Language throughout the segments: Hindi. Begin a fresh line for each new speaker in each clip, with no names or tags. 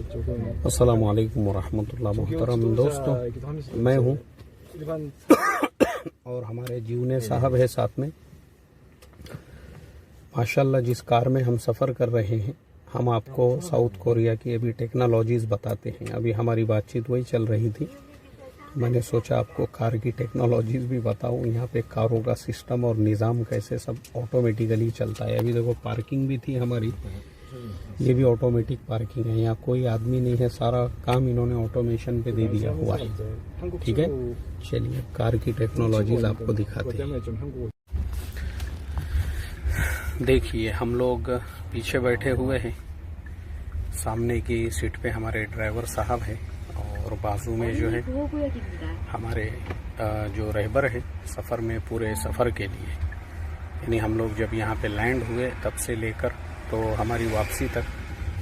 अस्सलामु अलैकुम वरहमतुल्लाह। मोहतरम दोस्तों, मैं हूँ और हमारे जीवने साहब है साथ में। माशाल्लाह, जिस कार में हम सफ़र कर रहे हैं, हम आपको साउथ कोरिया की अभी टेक्नोलॉजीज़ बताते हैं। अभी हमारी बातचीत वही चल रही थी, मैंने सोचा आपको कार की टेक्नोलॉजीज़ भी बताऊं। यहाँ पे कारों का सिस्टम और निज़ाम कैसे सब ऑटोमेटिकली चलता है। अभी देखो, पार्किंग भी थी हमारी, ये भी ऑटोमेटिक पार्किंग है। यहाँ कोई आदमी नहीं है, सारा काम इन्होंने ऑटोमेशन पे दे दिया हुआ है। ठीक है, चलिए कार की टेक्नोलॉजीज़ आपको दिखाते हैं। देखिए, हम लोग पीछे बैठे हुए हैं, सामने की सीट पे हमारे ड्राइवर साहब हैं और बाजू में जो है हमारे जो रहबर है सफ़र में, पूरे सफ़र के लिए, यानी हम लोग जब यहाँ पे लैंड हुए तब से लेकर तो हमारी वापसी तक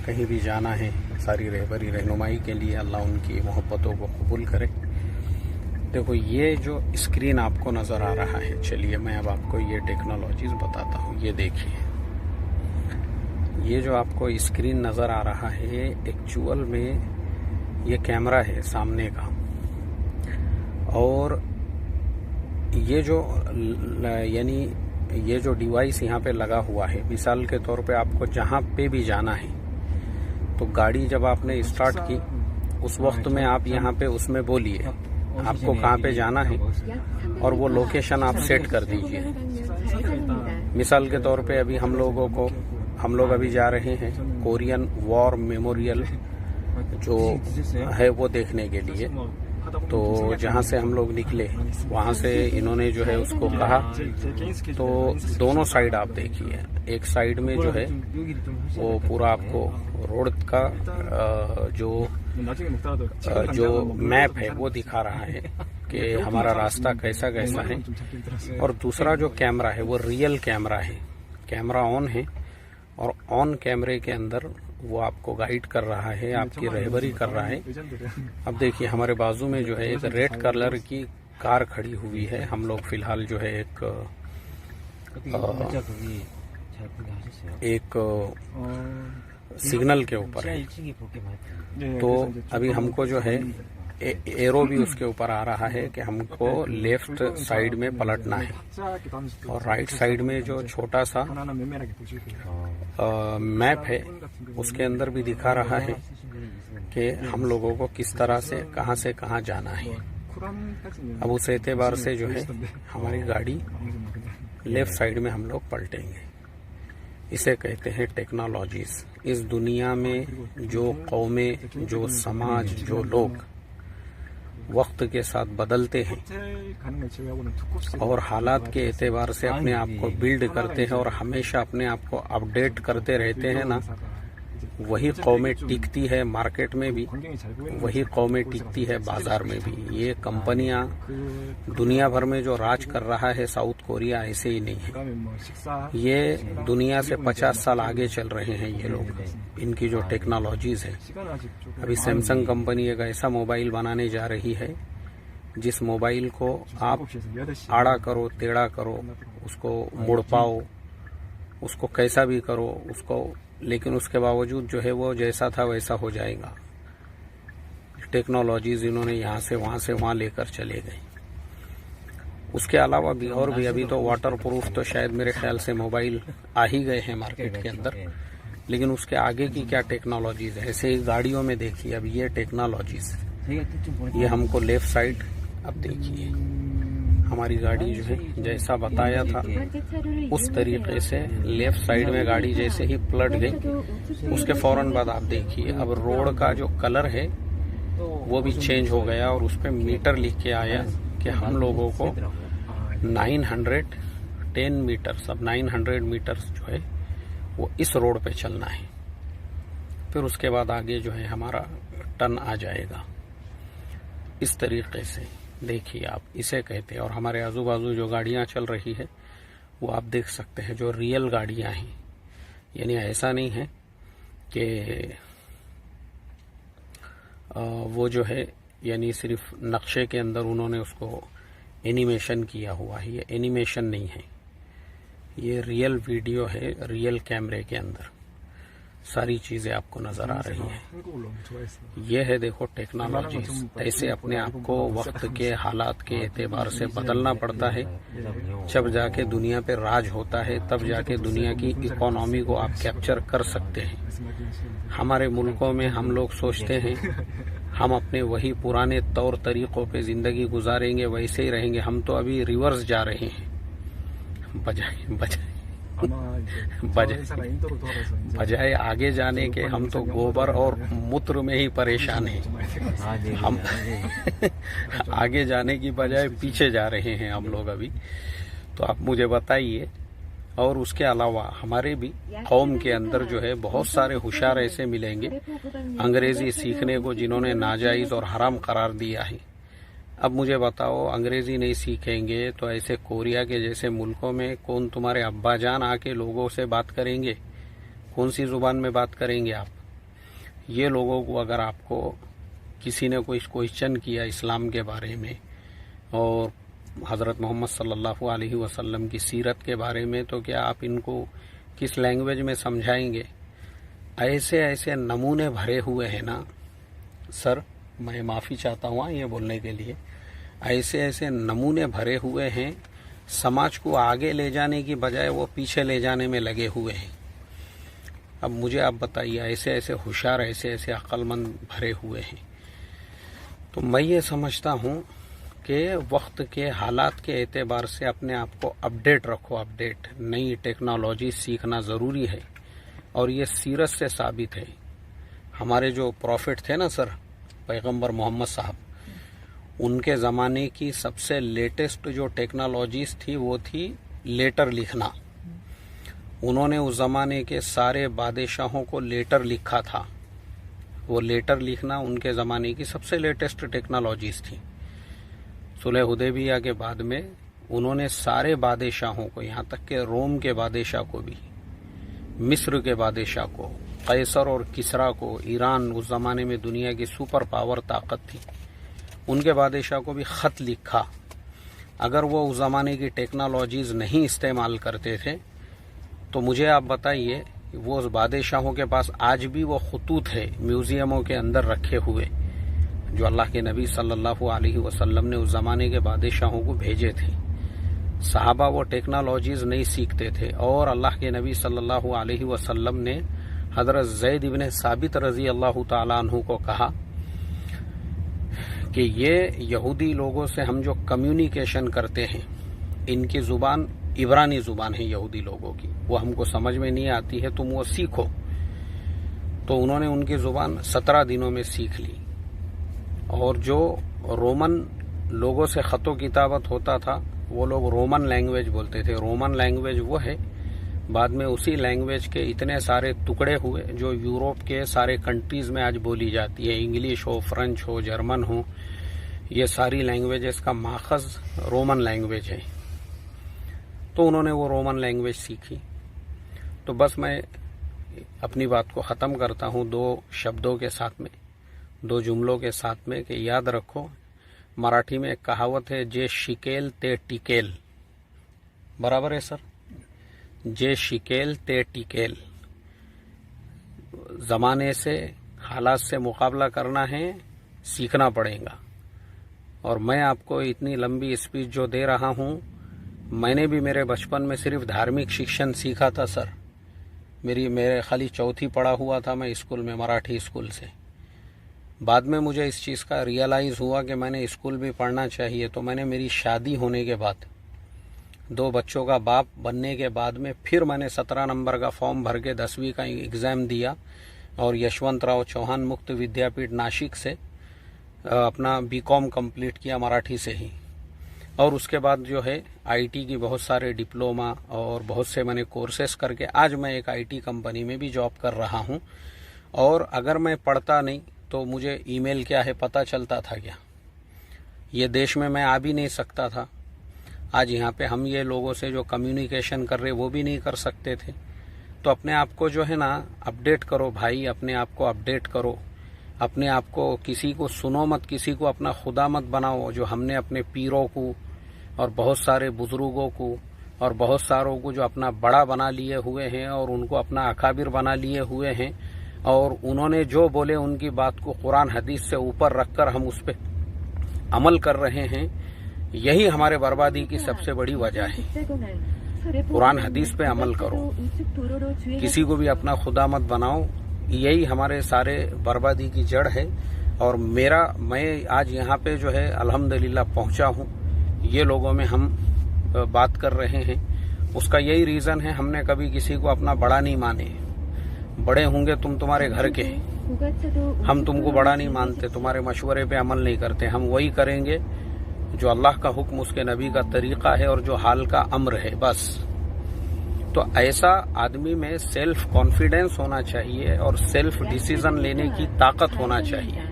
कहीं भी जाना है, सारी रहबरी रहनुमाई के लिए अल्लाह उनकी मोहब्बतों को कबूल करे। देखो, ये जो स्क्रीन आपको नज़र आ रहा है, चलिए मैं अब आपको ये टेक्नोलॉजीज़ बताता हूँ। ये देखिए, ये जो आपको स्क्रीन नज़र आ रहा है, एक्चुअल में ये कैमरा है सामने का। और ये जो यानी ये जो डिवाइस यहाँ पे लगा हुआ है, मिसाल के तौर पे आपको जहाँ पे भी जाना है, तो गाड़ी जब आपने स्टार्ट की उस वक्त में आप यहाँ पे उसमें बोलिए आपको कहाँ पे जाना है और वो लोकेशन आप सेट कर दीजिए। मिसाल के तौर पे अभी हम लोग अभी जा रहे हैं कोरियन वॉर मेमोरियल जो है वो देखने के लिए। तो जहाँ से हम लोग निकले वहाँ से इन्होंने जो है उसको कहा, तो दोनों साइड आप देखिए, एक साइड में जो है वो पूरा आपको रोड का जो मैप है वो दिखा रहा है कि हमारा रास्ता कैसा कैसा है। और दूसरा जो कैमरा है वो रियल कैमरा है, कैमरा ऑन है और ऑन कैमरे के अंदर वो आपको गाइड कर रहा है, आपकी रहबरी कर रहा है। अब देखिए, हमारे बाजू में जो है एक रेड कलर की कार खड़ी हुई है। हम लोग फिलहाल जो है एक सिग्नल के ऊपर है, तो अभी हमको जो है एरो भी उसके ऊपर आ रहा है कि हमको लेफ्ट साइड में पलटना है। और राइट साइड में जो छोटा सा मैप है उसके अंदर भी दिखा रहा है कि हम लोगों को किस तरह से कहाँ जाना है। अब उस एतबार से जो है हमारी गाड़ी लेफ्ट साइड में हम लोग पलटेंगे। इसे कहते हैं टेक्नोलॉजीज। इस दुनिया में जो कौमें, जो समाज, जो लोग वक्त के साथ बदलते हैं और हालात के एतबार से अपने आप को बिल्ड करते हैं और हमेशा अपने आप को अपडेट करते रहते हैं ना, वही कौमें टिकती है मार्केट में भी, वही कौमें टिकती है बाजार में भी। ये कंपनियां दुनिया भर में जो राज कर रहा है साउथ कोरिया, ऐसे ही नहीं है। ये दुनिया से 50 साल आगे चल रहे हैं ये लोग, इनकी जो टेक्नोलॉजीज है। अभी सैमसंग कंपनी एक ऐसा मोबाइल बनाने जा रही है जिस मोबाइल को आप आड़ा करो, टेढ़ा करो, उसको मुड़ पाओ, उसको कैसा भी करो उसको, लेकिन उसके बावजूद जो है वो जैसा था वैसा हो जाएगा। टेक्नोलॉजीज इन्होंने यहाँ से वहाँ लेकर चले गए। उसके अलावा भी और भी, अभी तो वाटर प्रूफ तो शायद मेरे ख्याल से मोबाइल आ ही गए हैं मार्केट के अंदर, लेकिन उसके आगे की क्या टेक्नोलॉजीज है। ऐसे ही गाड़ियों में देखिए, अब ये टेक्नोलॉजीज, ये हमको लेफ्ट साइड, अब देखिए हमारी गाड़ी जो है जैसा बताया था उस तरीके से लेफ्ट साइड में गाड़ी जैसे ही पलट गई, उसके फौरन बाद आप देखिए अब रोड का जो कलर है वो भी चेंज हो गया और उस पर मीटर लिख के आया कि हम लोगों को 910 मीटर, सब 900 मीटर जो है वो इस रोड पे चलना है। फिर उसके बाद आगे जो है हमारा टर्न आ जाएगा। इस तरीके से देखिए आप, इसे कहते हैं। और हमारे आजू बाजू जो गाड़ियां चल रही है वो आप देख सकते हैं, जो रियल गाड़ियां हैं। यानी ऐसा नहीं है कि वो जो है यानी सिर्फ नक्शे के अंदर उन्होंने उसको एनिमेशन किया हुआ है। ये एनिमेशन नहीं है, ये रियल वीडियो है, रियल कैमरे के अंदर। सारी चीजें आपको नजर आ रही हैं। ये है देखो टेक्नोलॉजी। ऐसे अपने आप को वक्त के हालात के एतबार से बदलना पड़ता है। जब जाके दुनिया पे राज होता है, तब जाके दुनिया की इकोनॉमी को आप कैप्चर कर सकते हैं। हमारे मुल्कों में हम लोग सोचते हैं हम अपने वही पुराने तौर तरीकों पे जिंदगी गुजारेंगे, वैसे ही रहेंगे। हम तो अभी रिवर्स जा रहे हैं। बजाय आगे जाने के हम तो गोबर और मूत्र में ही परेशान हैं। हम आगे जाने की बजाय पीछे जा रहे हैं हम लोग अभी। तो आप मुझे बताइए। और उसके अलावा हमारे भी कौम के अंदर जो है बहुत सारे होशियार ऐसे मिलेंगे अंग्रेजी सीखने को, जिन्होंने नाजायज और हराम करार दिया है। अब मुझे बताओ, अंग्रेजी नहीं सीखेंगे तो ऐसे कोरिया के जैसे मुल्कों में कौन तुम्हारे अब्बा जान आके लोगों से बात करेंगे? कौन सी जुबान में बात करेंगे आप? ये लोगों को अगर आपको किसी ने कोई क्वेश्चन किया इस्लाम के बारे में और हज़रत मोहम्मद सल्लल्लाहु अलैहि वसल्लम की सीरत के बारे में, तो क्या आप इनको किस लैंग्वेज में समझाएंगे? ऐसे ऐसे नमूने भरे हुए हैं ना सर, मैं माफ़ी चाहता हूँ ये बोलने के लिए। ऐसे ऐसे नमूने भरे हुए हैं, समाज को आगे ले जाने की बजाय वो पीछे ले जाने में लगे हुए हैं। अब मुझे आप बताइए, ऐसे ऐसे होशियार, ऐसे ऐसे अक्लमंद भरे हुए हैं। तो मैं ये समझता हूँ कि वक्त के हालात के एतबार से अपने आप को अपडेट रखो। अपडेट, नई टेक्नोलॉजी सीखना ज़रूरी है। और ये सीरत से साबित है। हमारे जो प्रॉफिट थे ना सर, पैगंबर मोहम्मद साहब, उनके ज़माने की सबसे लेटेस्ट जो टेक्नोलॉजीज थी वो थी लेटर लिखना। उन्होंने उस ज़माने के सारे बादशाहों को लेटर लिखा था। वो लेटर लिखना उनके ज़माने की सबसे लेटेस्ट टेक्नोलॉजीज थी। सुलह हुदैबिया के बाद में उन्होंने सारे बादशाहों को, यहाँ तक के रोम के बादशाह को भी, मिस्र के बादशाह को, कैसर और किसरा को, ईरान उस ज़माने में दुनिया की सुपर पावर ताकत थी, उनके बादशाह को भी ख़त लिखा। अगर वो उस ज़माने की टेक्नोलॉजीज़ नहीं इस्तेमाल करते थे तो मुझे आप बताइए, वो उस बादशाहों के पास आज भी वो खतूत है म्यूज़ियमों के अंदर रखे हुए, जो अल्लाह के नबी सल्लल्लाहु अलैहि वसल्लम ने उस ज़माने के बादशाहों को भेजे थे। सहाबा वो टेक्नोलॉजीज़ नहीं सीखते थे। और अल्लाह के नबी सल्लल्लाहु अलैहि वसल्लम ने हज़रत ज़ैद इब्न साबित रज़ी अल्लाह ताला अन्हु को कहा कि ये यहूदी लोगों से हम जो कम्युनिकेशन करते हैं, इनकी ज़ुबान इब्रानी ज़ुबान है यहूदी लोगों की, वो हमको समझ में नहीं आती है, तुम वो सीखो। तो उन्होंने उनकी ज़ुबान 17 दिनों में सीख ली। और जो रोमन लोगों से ख़तो किताबत होता था वो लोग रोमन लैंग्वेज बोलते थे। रोमन लैंग्वेज वो है, बाद में उसी लैंग्वेज के इतने सारे टुकड़े हुए जो यूरोप के सारे कंट्रीज़ में आज बोली जाती है। इंग्लिश हो, फ्रेंच हो, जर्मन हो, ये सारी लैंग्वेजेस का माखज़ रोमन लैंग्वेज है। तो उन्होंने वो रोमन लैंग्वेज सीखी। तो बस मैं अपनी बात को ख़त्म करता हूँ 2 शब्दों के साथ में, 2 जुमलों के साथ में, कि याद रखो, मराठी में एक कहावत है, जे शिकेल ते टिकेल। बराबर है सर? जे शिकेल ते टिकेल। ज़माने से, हालात से मुकाबला करना है, सीखना पड़ेगा। और मैं आपको इतनी लंबी स्पीच जो दे रहा हूँ, मैंने भी मेरे बचपन में सिर्फ धार्मिक शिक्षण सीखा था सर। मेरे खाली 4थी पढ़ा हुआ था मैं स्कूल में, मराठी स्कूल से। बाद में मुझे इस चीज़ का रियलाइज़ हुआ कि मैंने स्कूल भी पढ़ना चाहिए। तो मैंने मेरी शादी होने के बाद, 2 बच्चों का बाप बनने के बाद में, फिर मैंने 17 नंबर का फॉर्म भर के 10वीं का एग्ज़ाम दिया और यशवंतराव चौहान मुक्त विद्यापीठ नासिक से अपना बीकॉम कंप्लीट किया मराठी से ही। और उसके बाद जो है आईटी की बहुत सारे डिप्लोमा और बहुत से मैंने कोर्सेस करके आज मैं एक आईटी कंपनी में भी जॉब कर रहा हूँ। और अगर मैं पढ़ता नहीं तो मुझे ईमेल क्या है पता चलता था क्या? ये देश में मैं आ भी नहीं सकता था। आज यहाँ पे हम ये लोगों से जो कम्युनिकेशन कर रहे वो भी नहीं कर सकते थे। तो अपने आप को जो है ना अपडेट करो भाई, अपने आप को अपडेट करो। अपने आप को, किसी को सुनो मत, किसी को अपना खुदा मत बनाओ। जो हमने अपने पीरों को और बहुत सारे बुजुर्गों को और बहुत सारों को जो अपना बड़ा बना लिए हुए हैं और उनको अपना अकाबिर बना लिए हुए हैं और उन्होंने जो बोले उनकी बात को कुरान हदीस से ऊपर रखकर हम उस पर अमल कर रहे हैं, यही हमारे बर्बादी की सबसे बड़ी वजह है। कुरान हदीस पे अमल करो, किसी को भी अपना खुदा मत बनाओ, यही हमारे सारे बर्बादी की जड़ है। और मैं आज यहाँ पे जो है अल्हम्दुलिल्लाह पहुँचा हूँ, ये लोगों में हम बात कर रहे हैं, उसका यही रीजन है, हमने कभी किसी को अपना बड़ा नहीं माने। बड़े होंगे तुम तुम्हारे घर के, हम तुमको बड़ा नहीं मानते, तुम्हारे मशवरे पे अमल नहीं करते, हम वही करेंगे जो अल्लाह का हुक्म, उसके नबी का तरीका है और जो हाल का अम्र है, बस। तो ऐसा आदमी में सेल्फ कॉन्फिडेंस होना चाहिए और सेल्फ डिसीजन लेने की ताकत होना चाहिए।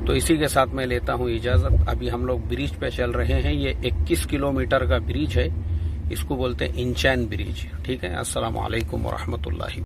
तो इसी के साथ मैं लेता हूँ इजाजत। अभी हम लोग ब्रिज पे चल रहे हैं, ये 21 किलोमीटर का ब्रिज है, इसको बोलते हैं इंचैन ब्रिज। ठीक है, अस्सलाम वालेकुम व रहमतुल्लाहि।